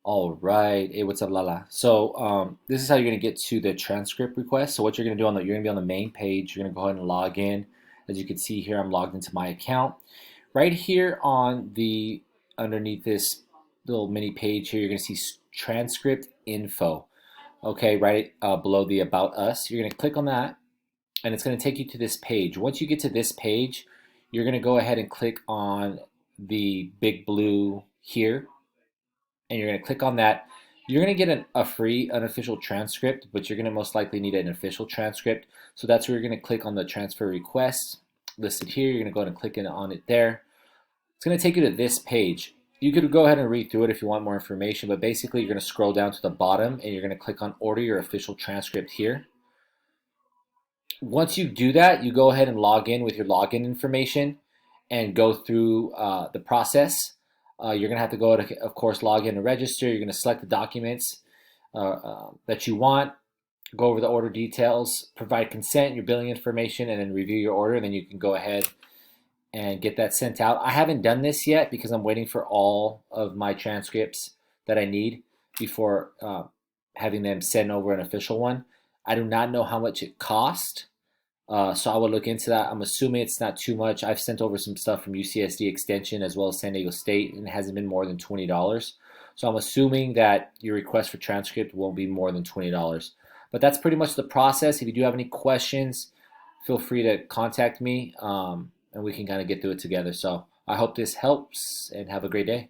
All right. Hey, what's up, Lala? So, this is how you're gonna get to the transcript request. So what you're gonna do you're gonna be on the main page. You're gonna go ahead and log in. As you can see here, I'm logged into my account. Right here on the underneath this little mini page here, you're gonna see transcript info. Okay, right below the about us. You're gonna click on that, and it's gonna take you to this page. Once you get to this page, you're gonna go ahead and click on the big blue here and you're going to click on that. You're going to get a free unofficial transcript, but you're going to most likely need an official transcript. So that's where you're going to click on the transfer request listed here. You're going to go ahead and click on it there. It's going to take you to this page. You could go ahead and read through it if you want more information, but basically you're going to scroll down to the bottom and you're going to click on order your official transcript here. Once you do that, you go ahead and log in with your login information and go through the process. You're going to have to go to, of course, log in and register. You're going to select the documents that you want, go over the order details, provide consent, your billing information, and then review your order. And then you can go ahead and get that sent out. I haven't done this yet because I'm waiting for all of my transcripts that I need before having them send over an official one. I do not know how much it cost. So I would look into that. I'm assuming it's not too much. I've sent over some stuff from UCSD Extension as well as San Diego State, and it hasn't been more than $20. So I'm assuming that your request for transcript won't be more than $20. But that's pretty much the process. If you do have any questions, feel free to contact me, and we can kind of get through it together. So I hope this helps, and have a great day.